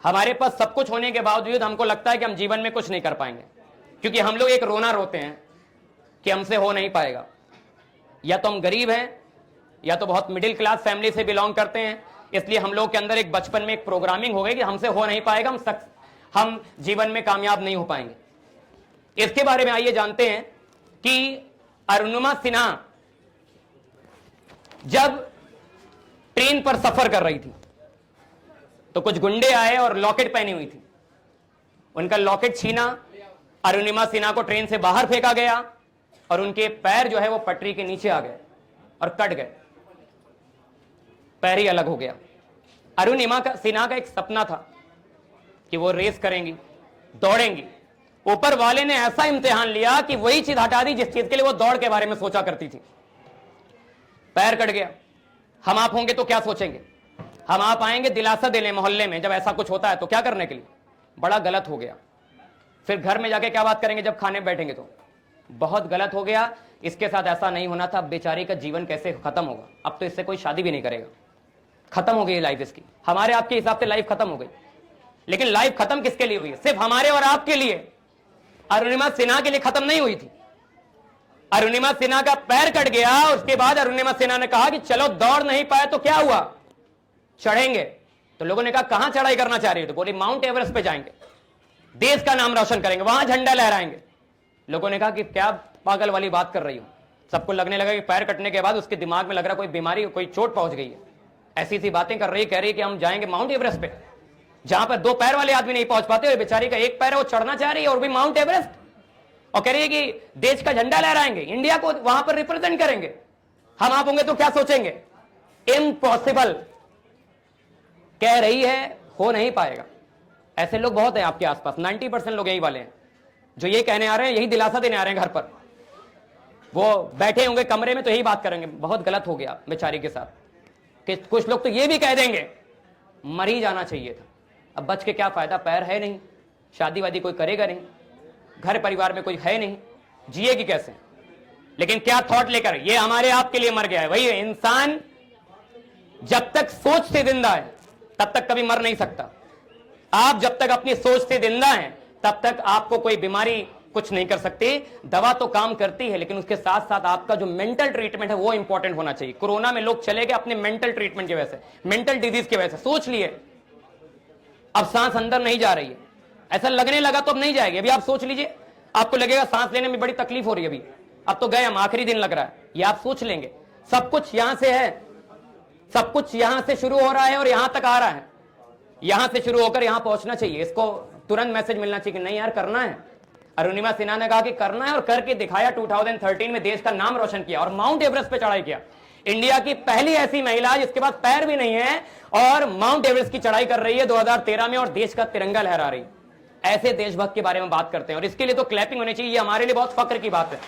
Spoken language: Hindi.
हमारे पास सब कुछ होने के बावजूद हमको लगता है कि हम जीवन में कुछ नहीं कर पाएंगे, क्योंकि हम लोग एक रोना रोते हैं कि हमसे हो नहीं पाएगा। या तो हम गरीब हैं या तो बहुत मिडिल क्लास फैमिली से बिलोंग करते हैं, इसलिए हम लोग के अंदर एक बचपन में एक प्रोग्रामिंग हो गई कि हमसे हो नहीं पाएगा, हम जीवन में कामयाब नहीं हो पाएंगे। इसके बारे में आइए जानते हैं कि अरुणिमा सिन्हा जब ट्रेन पर सफर कर रही थी तो कुछ गुंडे आए और लॉकेट पहनी हुई थी, उनका लॉकेट छीना, अरुणिमा सिन्हा को ट्रेन से बाहर फेंका गया और उनके पैर जो है वो पटरी के नीचे आ गए और कट गए, पैर ही अलग हो गया। अरुणिमा सिन्हा का एक सपना था कि वो रेस करेंगी, दौड़ेंगी। ऊपर वाले ने ऐसा इम्तिहान लिया कि वही चीज हटा दी जिस चीज के लिए वो दौड़ के बारे में सोचा करती थी। पैर कट गया। हम आप होंगे तो क्या सोचेंगे? हम आप आएंगे दिलासा देने मोहल्ले में, जब ऐसा कुछ होता है तो क्या करने के लिए? बड़ा गलत हो गया। फिर घर में जाके क्या बात करेंगे जब खाने बैठेंगे? तो बहुत गलत हो गया, इसके साथ ऐसा नहीं होना था। अब बेचारी का जीवन कैसे खत्म होगा? अब तो इससे कोई शादी भी नहीं करेगा, खत्म हो गई लाइफ इसकी। हमारे आपके हिसाब से लाइफ खत्म हो गई, लेकिन लाइफ खत्म किसके लिए हुई है? सिर्फ हमारे और आपके लिए। अरुणिमा सिन्हा के लिए खत्म नहीं हुई थी। अरुणिमा सिन्हा का पैर कट गया, उसके बाद अरुणिमा सिन्हा ने कहा कि चलो दौड़ नहीं पाए तो क्या हुआ, चढ़ेंगे। तो लोगों ने कहा कहां चढ़ाई करना चाह रही हो? तो बोली माउंट एवरेस्ट पे जाएंगे, देश का नाम रोशन करेंगे, वहां झंडा लहराएंगे। लोगों ने कहा कि क्या पागल वाली बात कर रही हो। सबको लगने लगा कि पैर कटने के बाद उसके दिमाग में लग रहा कोई बीमारी, कोई चोट पहुंच गई है। ऐसी सी बातें कर रही, कह रही कि हम जाएंगे माउंट एवरेस्ट पे, जहां पर 2 पैर वाले आदमी नहीं पहुंच पाते, और बेचारी का 1 पैर है, वो चढ़ना चाह रही है और भी माउंट एवरेस्ट, और कह रही है कि देश का झंडा लहराएंगे, इंडिया को वहां पर रिप्रेजेंट करेंगे। हम आप होंगे तो क्या सोचेंगे? इम्पॉसिबल कह रही है, हो नहीं पाएगा। ऐसे लोग बहुत हैं आपके आसपास, 90% लोग यही वाले हैं जो ये कहने आ रहे हैं, यही दिलासा देने आ रहे हैं। घर पर वो बैठे होंगे कमरे में तो यही बात करेंगे, बहुत गलत हो गया बेचारी के साथ। कि कुछ लोग तो ये भी कह देंगे मर ही जाना चाहिए था, अब बच के क्या फायदा, पैर है नहीं, शादी वादी कोई करेगा नहीं, घर परिवार में कोई है नहीं, जिएगी कैसे? लेकिन क्या थॉट लेकर? ये हमारे आपके लिए मर गया है। वही इंसान जब तक सोच से जिंदा है तब तक कभी मर नहीं सकता। आप जब तक अपनी सोच से जिंदा हैं तब तक आपको कोई बीमारी कुछ नहीं कर सकती। दवा तो काम करती है, लेकिन उसके साथ साथ आपका जो मेंटल ट्रीटमेंट है वो इंपॉर्टेंट होना चाहिए। कोरोना में लोग चले गए अपने मेंटल ट्रीटमेंट की वजह से, मेंटल डिजीज की वजह से। सोच लिए अब सांस अंदर नहीं जा रही है, ऐसा लगने लगा तो अब नहीं जाएगी। अभी आप सोच लीजिए, आपको लगेगा सांस लेने में बड़ी तकलीफ हो रही है, अभी अब तो गए हम, आखिरी दिन लग रहा है, ये आप सोच लेंगे। सब कुछ यहां से है, सब कुछ यहां से शुरू हो रहा है और यहां तक आ रहा है, यहां से शुरू होकर यहां पहुंचना चाहिए। इसको तुरंत मैसेज मिलना चाहिए कि नहीं यार करना है। अरुणिमा सिन्हा ने कहा कि करना है और करके दिखाया। 2013 में देश का नाम रोशन किया और माउंट एवरेस्ट पे चढ़ाई किया। इंडिया की पहली ऐसी महिला जिसके पास पैर भी नहीं है और माउंट एवरेस्ट की चढ़ाई कर रही है 2013 में और देश का तिरंगा लहरा रही। ऐसे देशभक्त के बारे में बात करते हैं और इसके लिए तो क्लैपिंग होनी चाहिए। ये हमारे लिए बहुत फक्र की बात है।